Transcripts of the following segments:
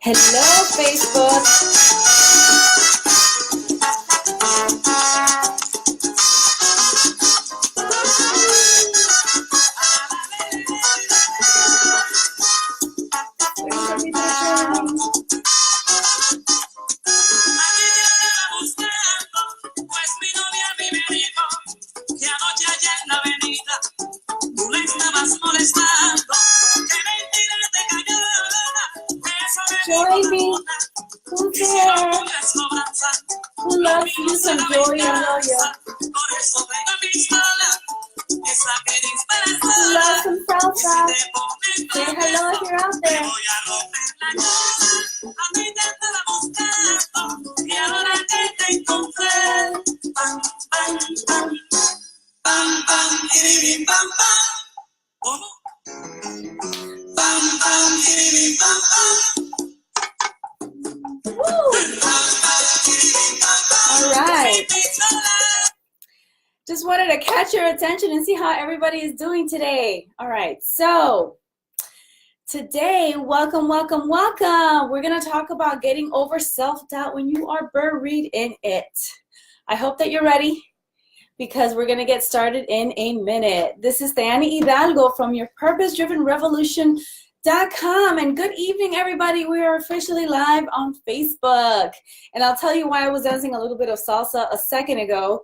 Hello, Facebook. Join me. Who's there? Who loves you some joy and yo-yo? Who loves some salsa? Say hello if you're out there. All right. Just wanted to catch your attention and see how everybody is doing today. All right. So today, welcome. We're going to talk about getting over self-doubt when you are buried in it. I hope that you're ready because we're going to get started in a minute. This is Diana Hidalgo from your Purpose-Driven Revolution.com, and good evening, everybody. We are officially live on Facebook, and I'll tell you why I was dancing a little bit of salsa a second ago,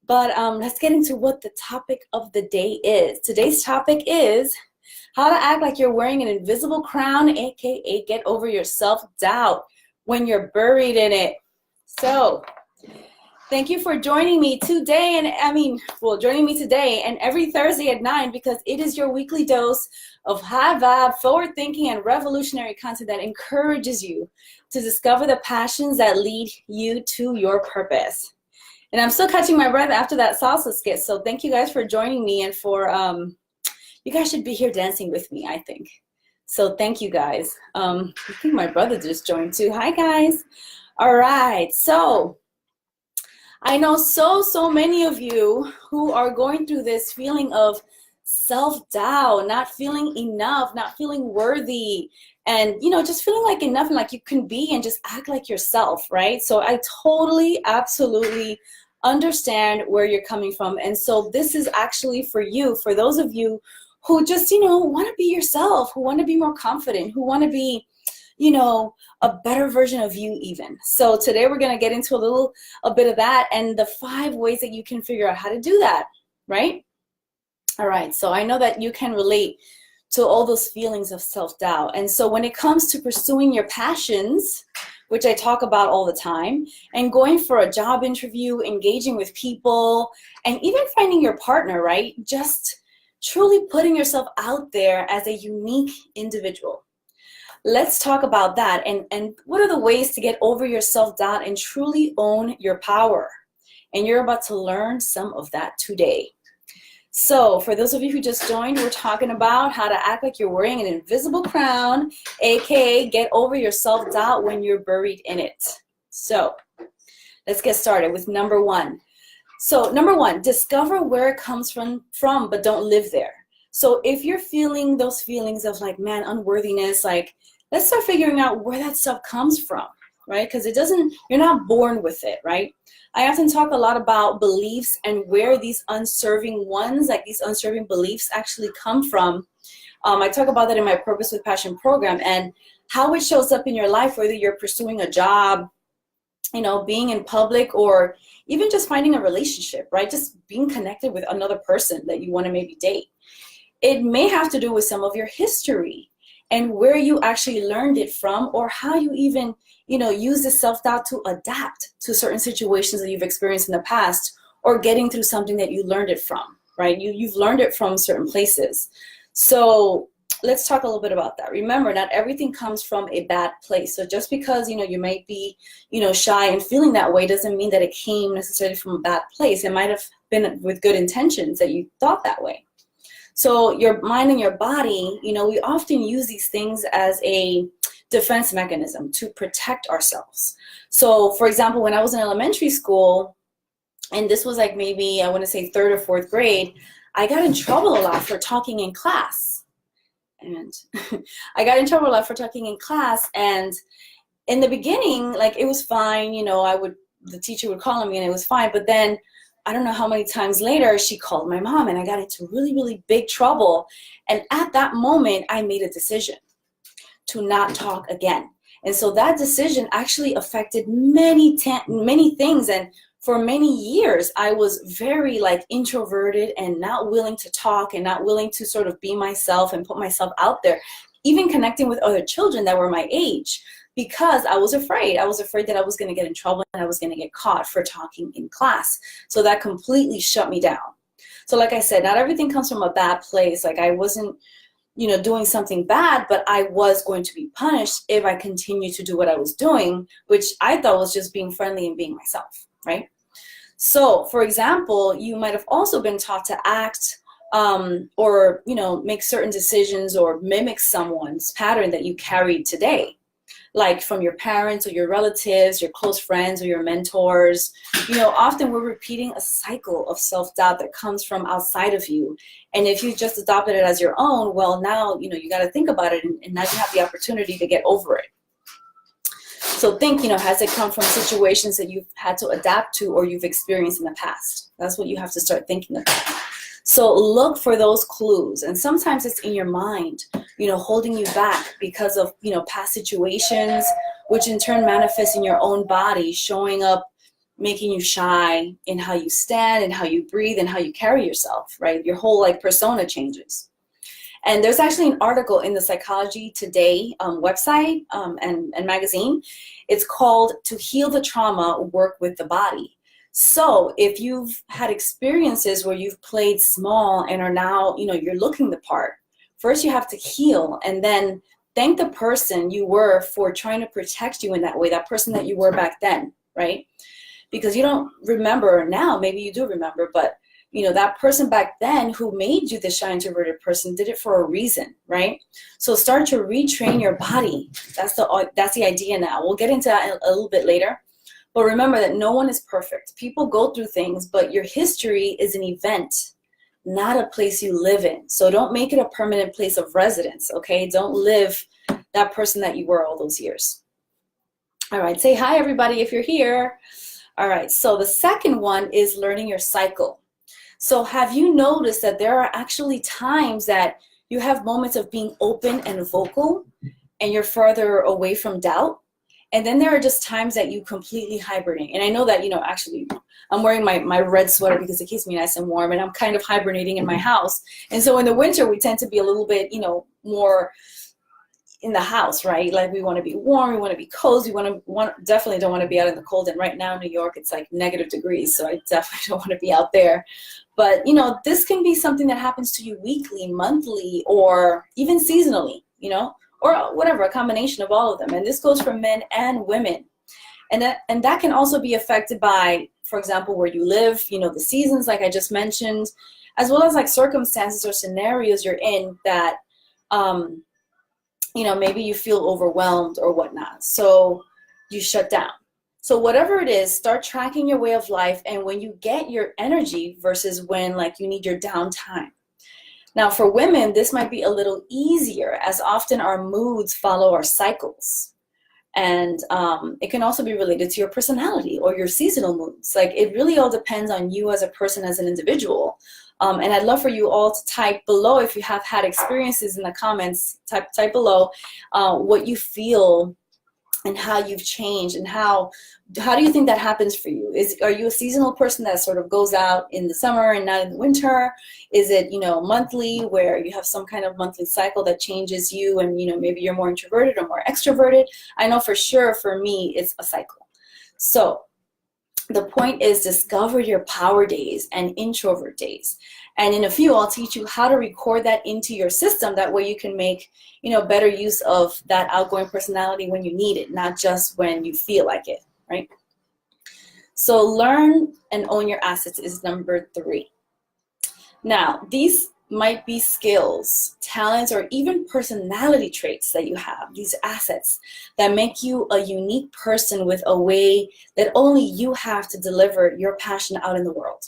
but let's get into what the topic of the day is. Today's topic is how to act like you're wearing an invisible crown, aka get over your self-doubt when you're buried in it. So thank you for joining me today, joining me today and every Thursday at 9, because it is your weekly dose of high vibe, forward thinking, and revolutionary content that encourages you to discover the passions that lead you to your purpose. And I'm still catching my breath after that salsa skit, so thank you guys for joining me, and for, you guys should be here dancing with me, I think. So thank you guys. I think my brother just joined too. Hi guys. All right, so I know so many of you who are going through this feeling of self-doubt, not feeling enough, not feeling worthy, and just feeling like enough and like you can be and just act like yourself, right? So I totally, absolutely understand where you're coming from. And so this is actually for you, for those of you who just, want to be yourself, who want to be more confident, who want to be, a better version of you even. So today we're going to get into a bit of that and the 5 ways that you can figure out how to do that, right? All right, so I know that you can relate to all those feelings of self-doubt. And so when it comes to pursuing your passions, which I talk about all the time, and going for a job interview, engaging with people, and even finding your partner, right? Just truly putting yourself out there as a unique individual. Let's talk about that and what are the ways to get over your self-doubt and truly own your power. And you're about to learn some of that today. So for those of you who just joined, we're talking about how to act like you're wearing an invisible crown, aka get over your self-doubt when you're buried in it. So let's get started with number 1. So number 1, discover where it comes from, but don't live there. So if you're feeling those feelings of like, man, unworthiness, like, let's start figuring out where that stuff comes from, right? Because you're not born with it, right? I often talk a lot about beliefs and where these unserving ones, like these unserving beliefs actually come from. I talk about that in my Purpose with Passion program and how it shows up in your life, whether you're pursuing a job, being in public, or even just finding a relationship, right? Just being connected with another person that you want to maybe date. It may have to do with some of your history and where you actually learned it from, or how you even, use the self-doubt to adapt to certain situations that you've experienced in the past, or getting through something that you learned it from, right? You've learned it from certain places. So let's talk a little bit about that. Remember, not everything comes from a bad place. So just because, you might be, shy and feeling that way doesn't mean that it came necessarily from a bad place. It might have been with good intentions that you thought that way. So your mind and your body, we often use these things as a defense mechanism to protect ourselves. So for example, when I was in elementary school, and this was like maybe, I want to say 3rd or 4th grade, I got in trouble a lot for talking in class. And I got in trouble a lot for talking in class. And in the beginning, like, it was fine. The teacher would call on me and it was fine. But then I don't know how many times later she called my mom and I got into really, really big trouble. And at that moment, I made a decision to not talk again. And so that decision actually affected many things. And for many years, I was very like introverted and not willing to talk and not willing to sort of be myself and put myself out there, even connecting with other children that were my age, because I was afraid. I was afraid that I was going to get in trouble and I was going to get caught for talking in class. So that completely shut me down. So like I said, not everything comes from a bad place. Like, I wasn't doing something bad, but I was going to be punished if I continued to do what I was doing, which I thought was just being friendly and being myself, right? So, for example, you might have also been taught to act or, make certain decisions or mimic someone's pattern that you carried today, like from your parents or your relatives, your close friends or your mentors. Often we're repeating a cycle of self-doubt that comes from outside of you. And if you just adopted it as your own, well, now, you got to think about it, and now you have the opportunity to get over it. So think, has it come from situations that you've had to adapt to or you've experienced in the past? That's what you have to start thinking about. So look for those clues. And sometimes it's in your mind, holding you back because of, past situations, which in turn manifests in your own body, showing up, making you shy in how you stand and how you breathe and how you carry yourself, right? Your whole persona changes. And there's actually an article in the Psychology Today website and magazine. It's called "To Heal the Trauma, Work with the Body." So if you've had experiences where you've played small and are now, you're looking the part, first you have to heal and then thank the person you were for trying to protect you in that way, that person that you were back then, right? Because you don't remember now, maybe you do remember, but that person back then who made you the shy introverted person did it for a reason, right? So start to retrain your body. That's the idea now. We'll get into that a little bit later. But remember that no one is perfect. People go through things, but your history is an event, not a place you live in. So don't make it a permanent place of residence, okay? Don't live that person that you were all those years. All right, say hi, everybody, if you're here. All right, so the second one is learning your cycle. So have you noticed that there are actually times that you have moments of being open and vocal and you're further away from doubt? And then there are just times that you completely hibernate. And I know that, actually I'm wearing my red sweater because it keeps me nice and warm, and I'm kind of hibernating in my house. And so in the winter, we tend to be a little bit, more in the house, right? Like, we want to be warm, we want to be cozy, definitely don't want to be out in the cold. And right now in New York, it's like -degrees. So I definitely don't want to be out there. But, this can be something that happens to you weekly, monthly, or even seasonally, or whatever, a combination of all of them. And this goes for men and women. And that can also be affected by, for example, where you live, the seasons, like I just mentioned, as well as like circumstances or scenarios you're in that, maybe you feel overwhelmed or whatnot. So you shut down. So whatever it is, start tracking your way of life and when you get your energy versus when you need your downtime. Now, for women, this might be a little easier as often our moods follow our cycles. And it can also be related to your personality or your seasonal moods. It really all depends on you as a person, as an individual. And I'd love for you all to type below if you have had experiences in the comments. Type below what you feel and how you've changed, and how do you think that happens for you? Are you a seasonal person that sort of goes out in the summer and not in the winter? Is it, monthly, where you have some kind of monthly cycle that changes you and, maybe you're more introverted or more extroverted? I know for sure for me, it's a cycle. So the point is, discover your power days and introvert days. And in a few, I'll teach you how to record that into your system. That way you can make, better use of that outgoing personality when you need it, not just when you feel like it, right? So learn and own your assets is number 3. Now, these might be skills, talents, or even personality traits that you have, these assets that make you a unique person with a way that only you have to deliver your passion out in the world.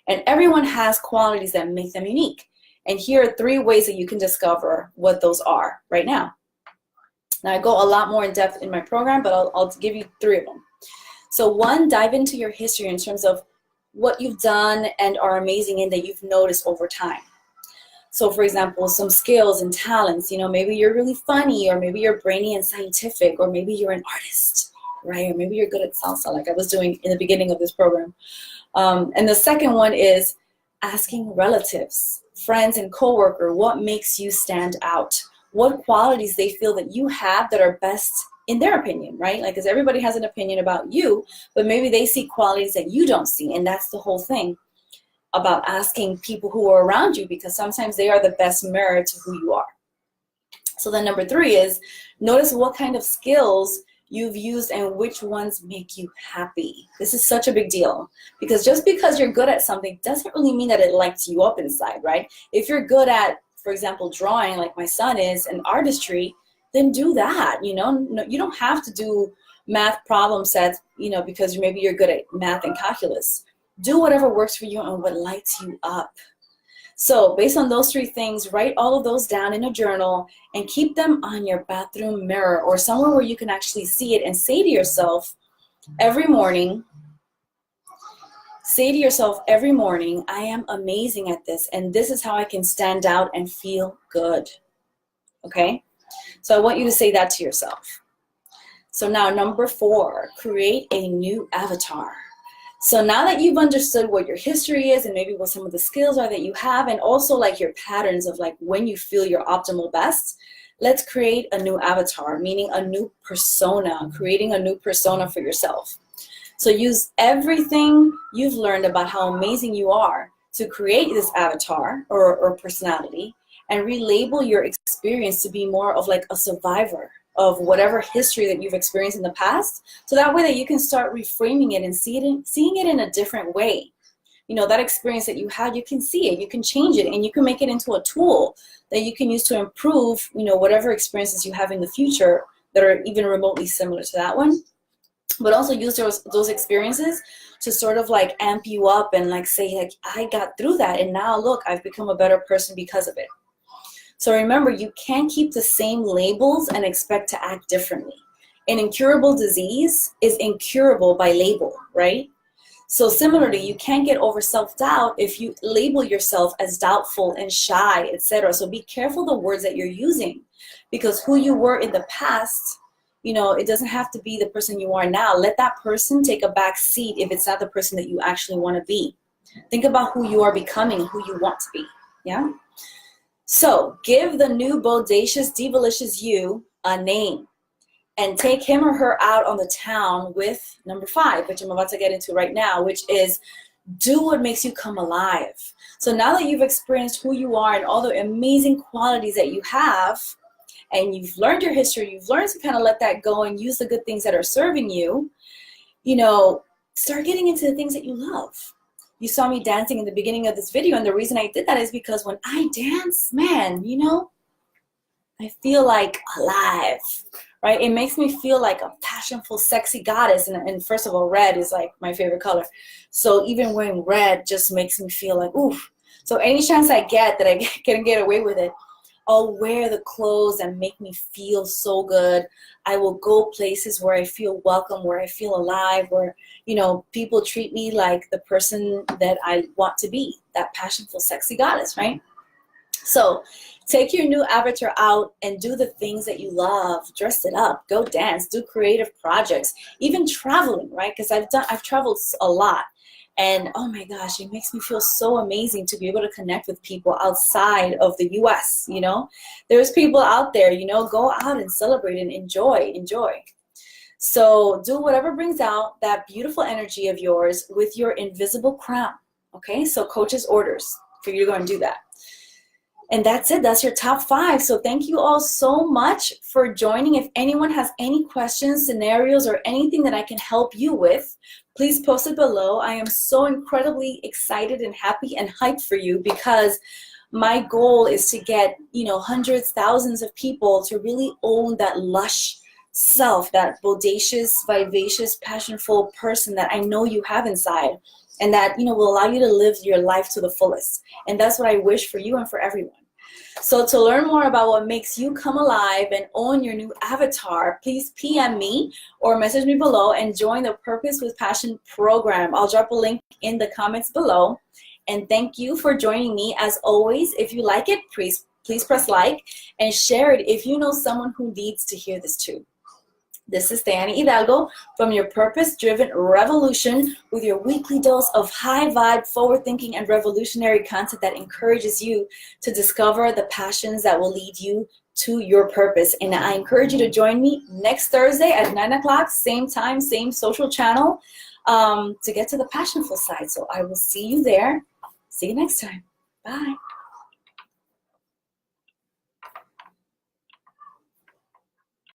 And everyone has qualities that make them unique. And here are 3 ways that you can discover what those are right now. Now, I go a lot more in depth in my program, but I'll give you 3 of them. So 1, dive into your history in terms of what you've done and are amazing in that you've noticed over time. So for example, some skills and talents, maybe you're really funny, or maybe you're brainy and scientific, or maybe you're an artist, right? Or maybe you're good at salsa, like I was doing in the beginning of this program. And the second one is asking relatives, friends, and coworkers, what makes you stand out? What qualities they feel that you have that are best in their opinion, right? Like, because everybody has an opinion about you, but maybe they see qualities that you don't see. And that's the whole thing about asking people who are around you, because sometimes they are the best mirror to who you are. So then number 3 is notice what kind of skills you've used and which ones make you happy. This is such a big deal, because just because you're good at something doesn't really mean that it lights you up inside, right? If you're good at, for example, drawing, like my son is, and artistry, then do that. You don't have to do math problem sets, because maybe you're good at math and calculus. Do whatever works for you and what lights you up. So based on those 3 things, write all of those down in a journal and keep them on your bathroom mirror or somewhere where you can actually see it, and say to yourself every morning, I am amazing at this, and this is how I can stand out and feel good. Okay? So I want you to say that to yourself. So now number 4, create a new avatar. So now that you've understood what your history is and maybe what some of the skills are that you have, and also like your patterns of like when you feel your optimal best, let's create a new avatar, meaning a new persona, creating a new persona for yourself. So use everything you've learned about how amazing you are to create this avatar or personality, and relabel your experience to be more of like a survivor of whatever history that you've experienced in the past, so that way that you can start reframing it and seeing it in a different way. That experience that you had, you can see it, you can change it, and you can make it into a tool that you can use to improve, whatever experiences you have in the future that are even remotely similar to that one. But also use those experiences to sort of like amp you up and like say, like, I got through that, and now look, I've become a better person because of it. So remember, you can't keep the same labels and expect to act differently. An incurable disease is incurable by label, right? So similarly, you can't get over self-doubt if you label yourself as doubtful and shy, etc. So be careful the words that you're using, because who you were in the past, it doesn't have to be the person you are now. Let that person take a back seat if it's not the person that you actually want to be. Think about who you are becoming, who you want to be, yeah? So give the new bodacious, divalicious you a name, and take him or her out on the town with number 5, which I'm about to get into right now, which is do what makes you come alive. So now that you've experienced who you are and all the amazing qualities that you have, and you've learned your history, you've learned to kind of let that go and use the good things that are serving you, start getting into the things that you love. You saw me dancing in the beginning of this video, and the reason I did that is because when I dance, man, I feel like alive, right? It makes me feel like a passionful, sexy goddess. And first of all, red is like my favorite color. So even wearing red just makes me feel like, oof. So any chance I get that I can get away with it, I'll wear the clothes and make me feel so good. I will go places where I feel welcome, where I feel alive, where, people treat me like the person that I want to be, that passionful, sexy goddess, right? So take your new avatar out and do the things that you love. Dress it up, go dance, do creative projects, even traveling, right? Because I've traveled a lot. And oh my gosh, it makes me feel so amazing to be able to connect with people outside of the US, There's people out there, go out and celebrate and enjoy. So do whatever brings out that beautiful energy of yours with your invisible crown, okay? So coach's orders for you to go and do that. And that's it. That's your top 5. So thank you all so much for joining. If anyone has any questions, scenarios, or anything that I can help you with, please post it below. I am so incredibly excited and happy and hyped for you, because my goal is to get, hundreds, thousands of people to really own that lush self, that bodacious, vivacious, passionful person that I know you have inside, and that, you know, will allow you to live your life to the fullest. And that's what I wish for you and for everyone. So to learn more about what makes you come alive and own your new avatar, please PM me or message me below and join the Purpose with Passion program. I'll drop a link in the comments below. And thank you for joining me. As always, if you like it, please press like and share it if you know someone who needs to hear this too. This is Danny Hidalgo from your Purpose-Driven Revolution with your weekly dose of high vibe, forward-thinking, and revolutionary content that encourages you to discover the passions that will lead you to your purpose. And I encourage you to join me next Thursday at 9 o'clock, same time, same social channel, to get to the passionful side. So I will see you there. See you next time. Bye.